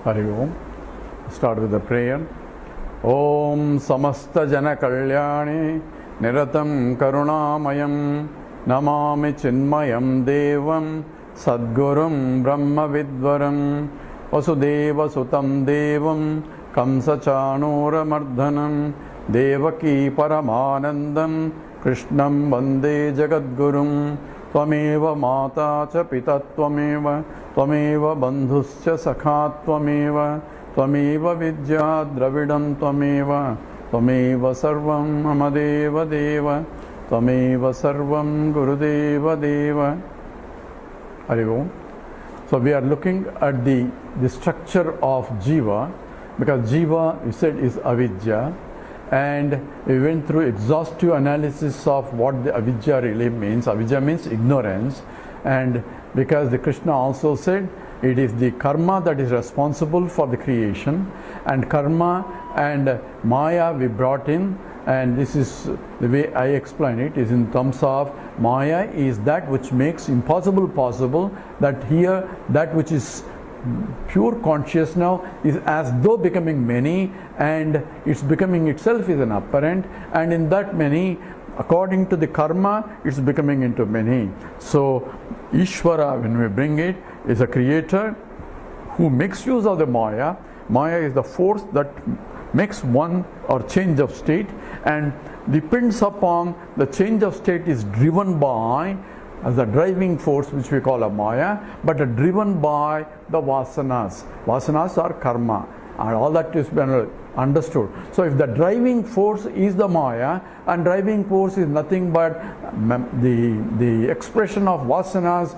Hari Om. Start with the prayer. Om Samasta Jana Kalyani Niratam Karunamayam Namami Chinmayam Devam Sadgurum Brahma Vidvaram Vasudeva Sutam Devam Kamsa Chanura Mardhanam Devaki Paramanandam Krishnam Vande Jagadgurum Tvameva Mata Cha Pita Tvameva Tvameva Bandhuscha Sakha Tvameva Tvameva Vidya Dravidam Tvameva Tvameva Sarvam Amadeva Deva Tvameva Sarvam Gurudeva Deva. Hari Om. So we are looking at the structure of Jiva, because Jiva, we said, is avidya, and we went through exhaustive analysis of what the avidya really means. Avidya means ignorance, and because the Krishna also said it is the karma that is responsible for the creation, and karma and maya we brought in, and this is the way I explain it, is in terms of maya is that which makes impossible possible, that here that which is pure conscious now is as though becoming many, and its becoming itself is an apparent, and in that many, according to the karma, it's becoming into many. So Ishvara, when we bring it, is a creator who makes use of the maya. Maya is the force that makes one or change of state, and depends upon the change of state is driven by as the driving force, which we call a maya, but driven by the vasanas. Vasanas are karma, and all that is been understood. So if the driving force is the maya, and driving force is nothing but the expression of vasanas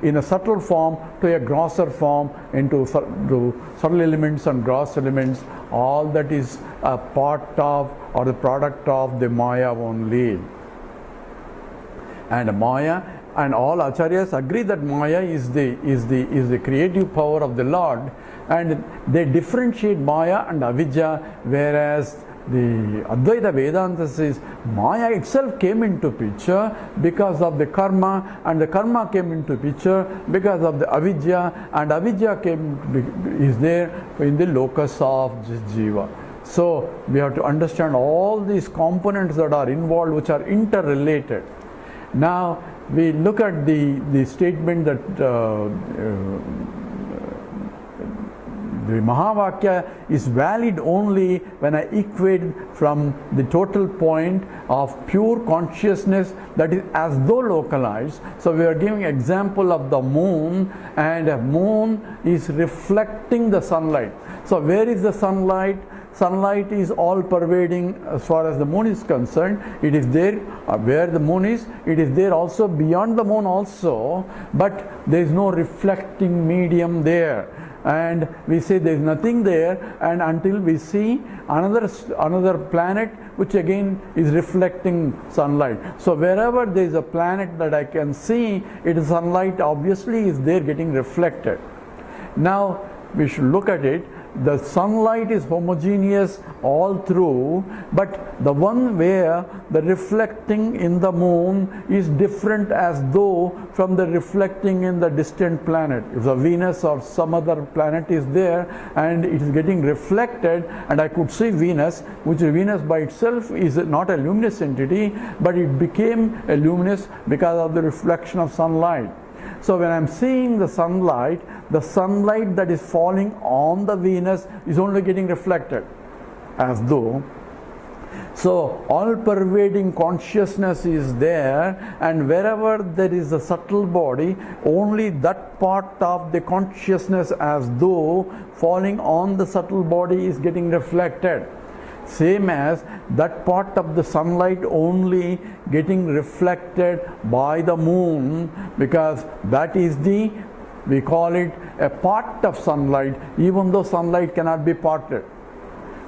in a subtle form to a grosser form, into subtle elements and gross elements, all that is a part of or the product of the maya only. And maya, and all acharyas agree that maya is the creative power of the Lord, and they differentiate maya and avidya, whereas the Advaita Vedanta says maya itself came into picture because of the karma, and the karma came into picture because of the avidya, and avidya is there in the locus of jiva. So we have to understand all these components that are involved, which are interrelated. Now we look at the statement that the Mahavakya is valid only when I equate from the total point of pure consciousness that is as though localized. So we are giving example of the moon, and a moon is reflecting the sunlight. So where is the sunlight? Sunlight is all pervading as far as the moon is concerned. It is there where the moon is. It is there also beyond the moon also, but there is no reflecting medium there. And we say there is nothing there, and until we see another planet which again is reflecting sunlight. So wherever there is a planet that I can see, it is sunlight obviously is there getting reflected. Now we should look at it. The sunlight is homogeneous all through, but the one where the reflecting in the moon is different as though from the reflecting in the distant planet. If the Venus or some other planet is there and it is getting reflected, and I could see Venus, which Venus by itself is not a luminous entity, but it became a luminous because of the reflection of sunlight. So when I am seeing the sunlight that is falling on the Venus is only getting reflected as though. So all pervading consciousness is there, and wherever there is a subtle body, only that part of the consciousness as though falling on the subtle body is getting reflected. Same as that part of the sunlight only getting reflected by the moon, because that is we call it a part of sunlight, even though sunlight cannot be parted.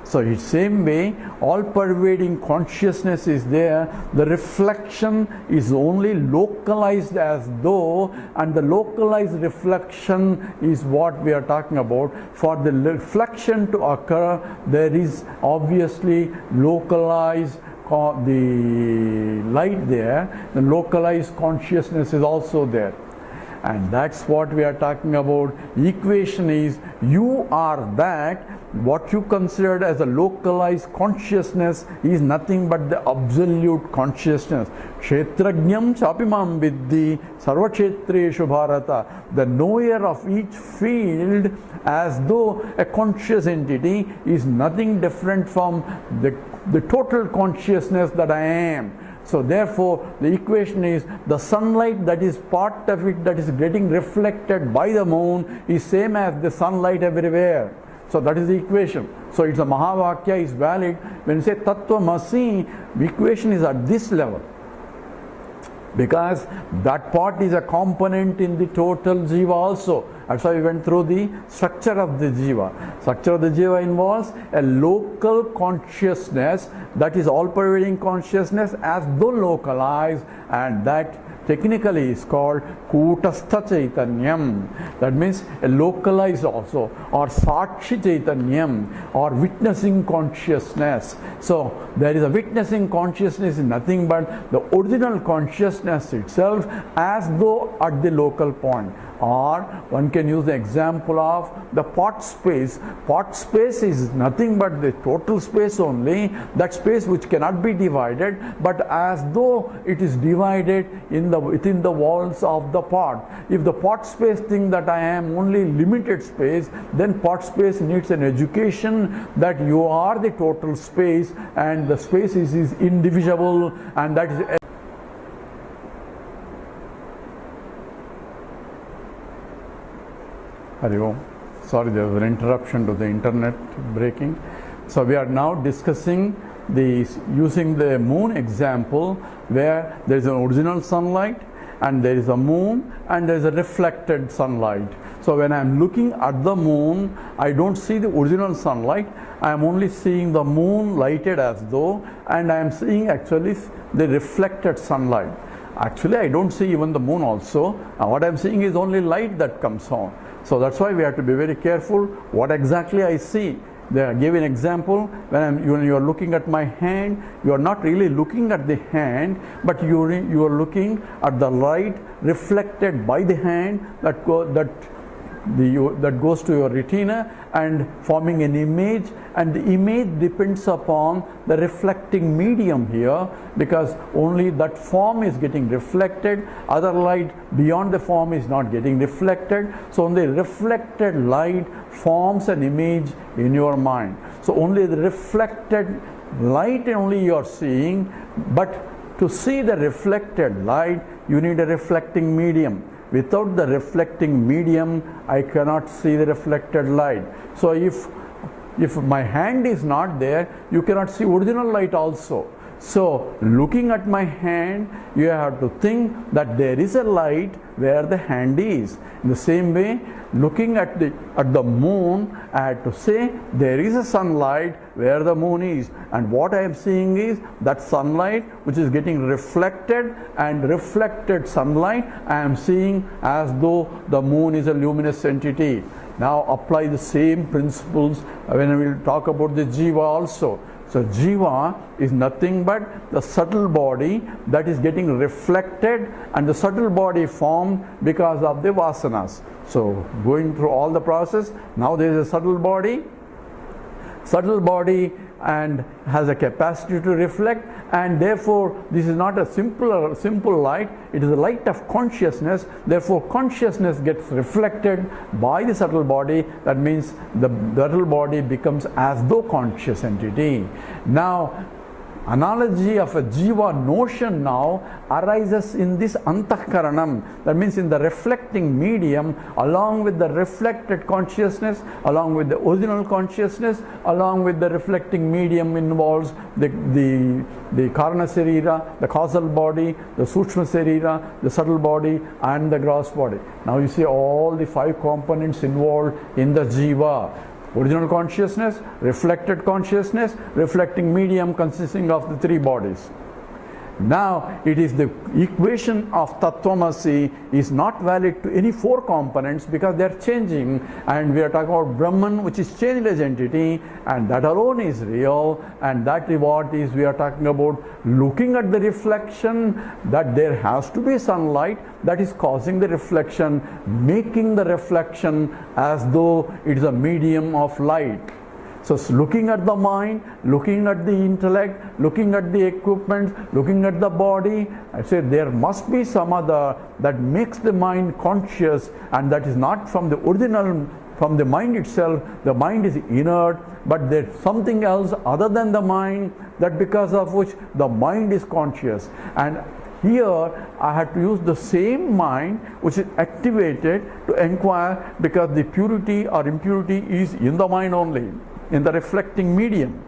So in same way, all pervading consciousness is there. The reflection is only localized as though, and the localized reflection is what we are talking about. For the reflection to occur, there is obviously localized the light there. The localized consciousness is also there. And that's what we are talking about. Equation is you are that. What you considered as a localized consciousness is nothing but the absolute consciousness. Kshetrajnam chapimam viddhi sarvakshetreshu bharata. The knower of each field as though a conscious entity is nothing different from the total consciousness that I am. So therefore, the equation is the sunlight that is part of it that is getting reflected by the moon is same as the sunlight everywhere. So that is the equation. So it's a Mahavakya is valid. When you say Tattvamasi, the equation is at this level. Because that part is a component in the total Jiva also. That's why we went through the structure of the Jiva. Structure of the Jiva involves a local consciousness that is all-pervading consciousness as though localized, and that technically is called Kutastha Chaitanyam. That means a localized also, or Sakshi Chaitanyam, or witnessing consciousness. So there is a witnessing consciousness is nothing but the original consciousness itself as though at the local point. Or one can use the example of the pot space. Pot space is nothing but the total space only, that space which cannot be divided, but as though it is divided within the walls of the pot. If the pot space think that I am only limited space, then pot space needs an education that you are the total space and the space is indivisible, and that is Hari Om. Sorry, there was an interruption to the internet breaking. So we are now discussing using the moon example, where there is an original sunlight and there is a moon and there is a reflected sunlight. So when I am looking at the moon, I don't see the original sunlight. I am only seeing the moon lighted as though, and I am seeing actually the reflected sunlight. Actually, I don't see even the moon also. What I am seeing is only light that comes on. So that's why we have to be very careful what exactly I see. They give an example. When you are looking at my hand, you are not really looking at the hand, but you are looking at the light reflected by the hand that goes to your retina and forming an image, and the image depends upon the reflecting medium here, because only that form is getting reflected, other light beyond the form is not getting reflected. So only reflected light forms an image in your mind. So only the reflected light only you are seeing, but to see the reflected light you need a reflecting medium. Without the reflecting medium, I cannot see the reflected light. So if my hand is not there, you cannot see original light also. So looking at my hand, you have to think that there is a light where the hand is. In the same way, looking at the moon, I have to say there is a sunlight where the moon is, and what I am seeing is that sunlight which is getting reflected, and reflected sunlight I am seeing as though the moon is a luminous entity. Now apply the same principles when we will talk about the Jiva also. So Jiva is nothing but the subtle body that is getting reflected, and the subtle body formed because of the vasanas. So going through all the process, now there is a subtle body and has a capacity to reflect, and therefore this is not a simple light, it is a light of consciousness. Therefore consciousness gets reflected by the subtle body. That means the subtle body becomes as though conscious entity. Now analogy of a jiva notion now arises in this antahkaranam, that means in the reflecting medium, along with the reflected consciousness, along with the original consciousness, along with the reflecting medium involves the karana sarira, the causal body, the sukshma sarira, the subtle body, and the gross body. Now you see all the 5 components involved in the jiva. Original consciousness, reflected consciousness, reflecting medium consisting of the 3 bodies. Now it is the equation of Tattvamasi is not valid to any four components because they are changing, and we are talking about Brahman, which is changeless entity, and that alone is real, and that is what is we are talking about looking at the reflection, that there has to be sunlight that is causing the reflection, making the reflection as though it is a medium of light. So looking at the mind, looking at the intellect, looking at the equipment, looking at the body, I say there must be some other that makes the mind conscious, and that is not from the original, from the mind itself. The mind is inert, but there's something else other than the mind, that because of which the mind is conscious. And here I had to use the same mind which is activated to inquire, because the purity or impurity is in the mind only, in the reflecting medium.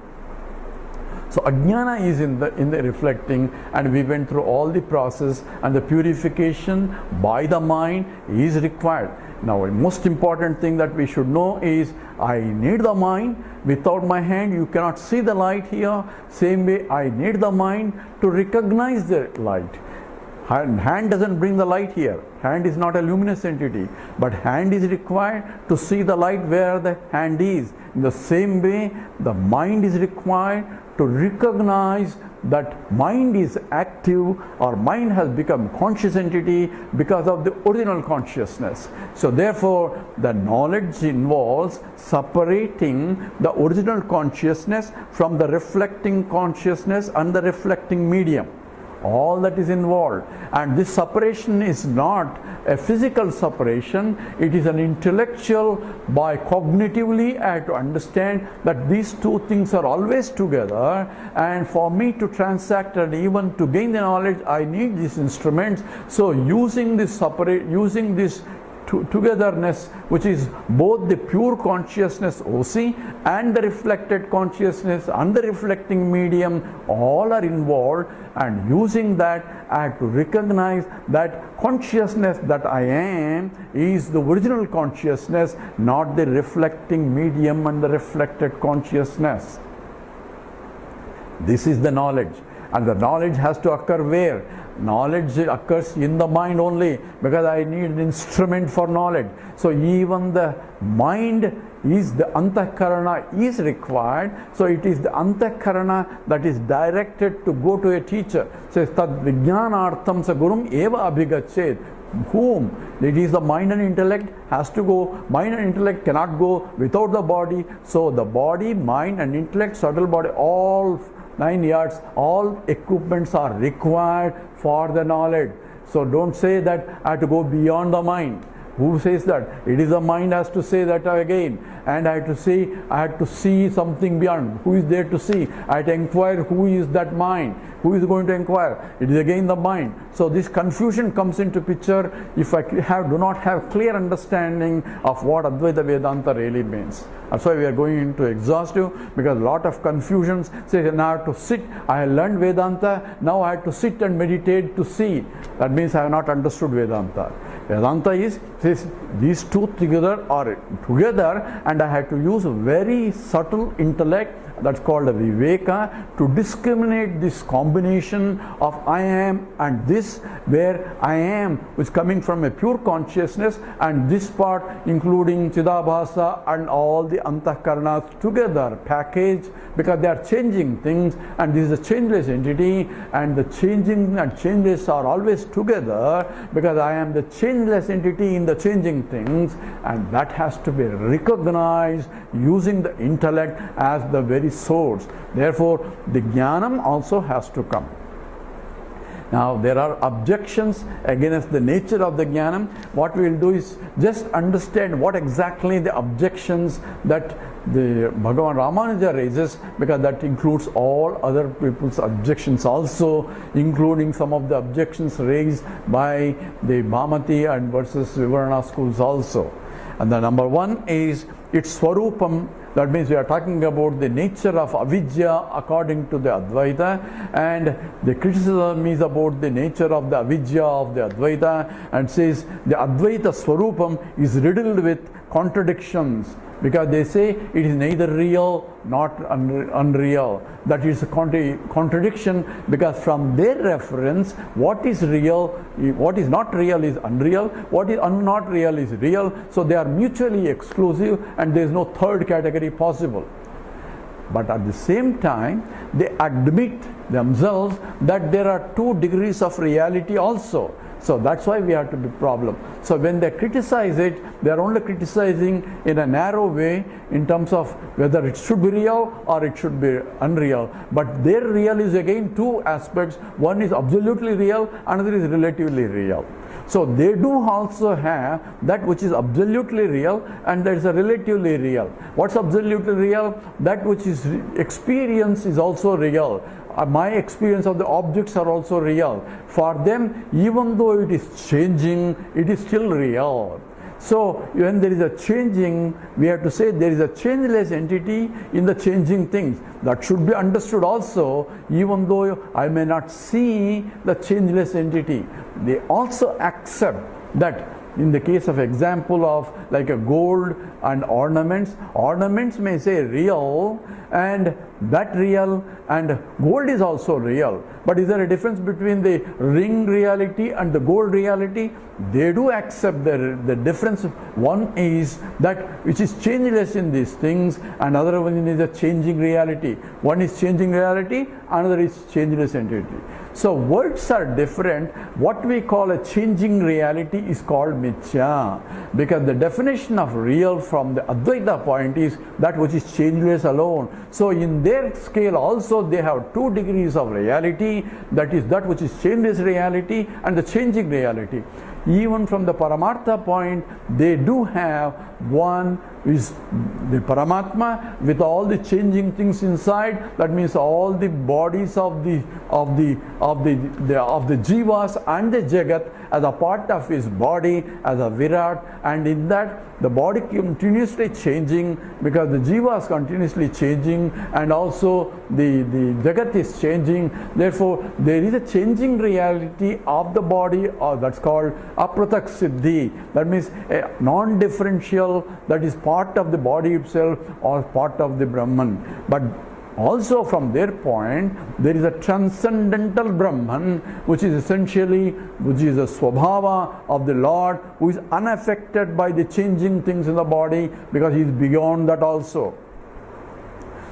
So ajnana is in the reflecting, and we went through all the process, and the purification by the mind is required. Now, the most important thing that we should know is I need the mind. Without my hand you cannot see the light here. Same way I need the mind to recognize the light. Hand doesn't bring the light here. Hand is not a luminous entity, but hand is required to see the light where the hand is. In the same way, the mind is required to recognize that mind is active, or mind has become conscious entity because of the original consciousness. So therefore, the knowledge involves separating the original consciousness from the reflecting consciousness and the reflecting medium. All that is involved, and this separation is not a physical separation, it is an intellectual. By cognitively I have to understand that these two things are always together, and for me to transact and even to gain the knowledge I need these instruments. So using this togetherness, which is both the pure consciousness OC and the reflected consciousness and the reflecting medium, all are involved, and using that I have to recognize that consciousness that I am is the original consciousness, not the reflecting medium and the reflected consciousness. This is the knowledge, and the knowledge has to occur where? Knowledge occurs in the mind only, because I need an instrument for knowledge. So even the mind is the antahkarana is required. So it is the antahkarana that is directed to go to a teacher. Says tad vijnanartham sa gurum eva abhigachet. Whom? It is the mind and intellect has to go. Mind and intellect cannot go without the body. So the body, mind and intellect, subtle body, all 9 yards, all equipments are required for the knowledge. So don't say that I have to go beyond the mind. Who says that? It is the mind has to say that again. And I had to see something beyond. Who is there to see? I had to inquire who is that mind. Who is going to inquire? It is again the mind. So this confusion comes into picture if I do not have clear understanding of what Advaita Vedanta really means. That's why we are going into exhaustive, because a lot of confusions say now I have to sit. I have learned Vedanta, now I have to sit and meditate to see. That means I have not understood Vedanta. Vedanta is these two together are together, and I have to use a very subtle intellect, that's called a viveka, to discriminate this combination of I am and this, where I am is coming from a pure consciousness, and this part including Chidabhasa and all the antahkaranas together package, because they are changing things, and this is a changeless entity, and the changing and changes are always together, because I am the changeless entity in the changing things, and that has to be recognized using the intellect as the very source. Therefore, the jnanam also has to come. Now, there are objections against the nature of the jnanam. What we will do is just understand what exactly the objections that the Bhagavan Ramana raises, because that includes all other people's objections also, including some of the objections raised by the Bhamati and versus Vivarana schools also. And the number one is its swarupam. That means we are talking about the nature of avidya according to the Advaita, and the criticism is about the nature of the avidya of the Advaita, and says the Advaita swarupam is riddled with contradictions, because they say it is neither real nor unreal. That is a contradiction, because from their reference, what is real, what is not real is unreal, what is not real is real. So they are mutually exclusive, and there is no third category possible. But at the same time, they admit themselves that there are two degrees of reality also. So that's why we have to be problem. So when they criticize it, they are only criticizing in a narrow way in terms of whether it should be real or it should be unreal. But their real is again two aspects. One is absolutely real, another is relatively real. So they do also have that which is absolutely real, and there is a relatively real. What's absolutely real? That which is experience is also real. My experience of the objects are also real. For them, even though it is changing, it is still real. So when there is a changing, we have to say there is a changeless entity in the changing things. That should be understood also, even though I may not see the changeless entity. They also accept that in the case of example of like a gold and ornaments, ornaments may say real, and that real, and gold is also real. But is there a difference between the ring reality and the gold reality? They do accept the difference. One is that which is changeless in these things, and other one is a changing reality. One is changing reality, another is changeless entity. So words are different. What we call a changing reality is called mithya, because the definition of real from the Advaita point is that which is changeless alone. So in their scale also they have two degrees of reality, that is that which is changeless reality and the changing reality. Even from the Paramartha point, they do have one is the Paramatma with all the changing things inside. That means all the bodies of the jivas and the Jagat as a part of his body, as a Virat, and in that the body continuously changing, because the jiva is continuously changing, and also the Jagat is changing. Therefore, there is a changing reality of the body, or that's called apratak siddhi. That means a non-differential, that is part of the body itself or part of the Brahman. But also from their point, there is a transcendental Brahman, which is essentially, which is a swabhava of the Lord, who is unaffected by the changing things in the body, because he is beyond that also.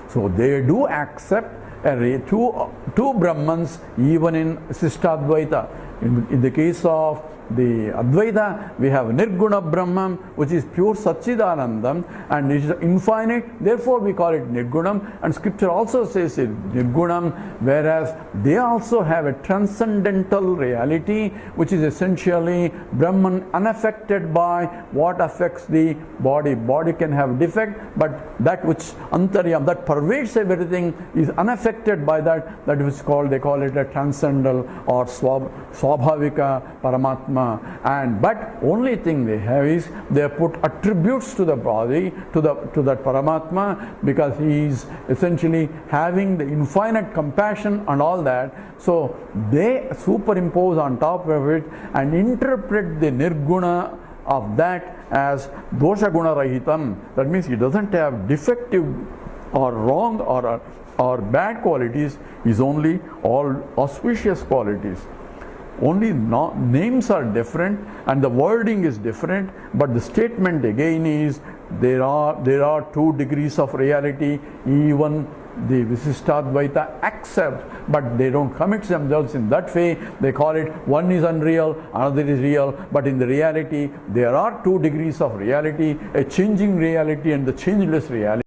So they do accept two Brahmans even in Sishtadvaita. In the case of the Advaita, we have Nirguna Brahman, which is pure Satchidanandam, and it is infinite, therefore we call it Nirgunam, and scripture also says it Nirgunam, whereas they also have a transcendental reality, which is essentially Brahman unaffected by what affects the body. Body can have defect, but that which Antaryam, that pervades everything, is unaffected by that. That is called, they call it a transcendental or Swabhavika Paramatma. And but only thing they have is they put attributes to the body, to that Paramatma, because he is essentially having the infinite compassion and all that. So they superimpose on top of it and interpret the Nirguna of that as dosha guna rahitam. That means he doesn't have defective or wrong or bad qualities, is only all auspicious qualities. Only names are different and the wording is different, but the statement again is there are two degrees of reality. Even the Visishtadvaita accept, but they don't commit themselves in that way. They call it one is unreal, another is real, but in the reality there are two degrees of reality, a changing reality and the changeless reality.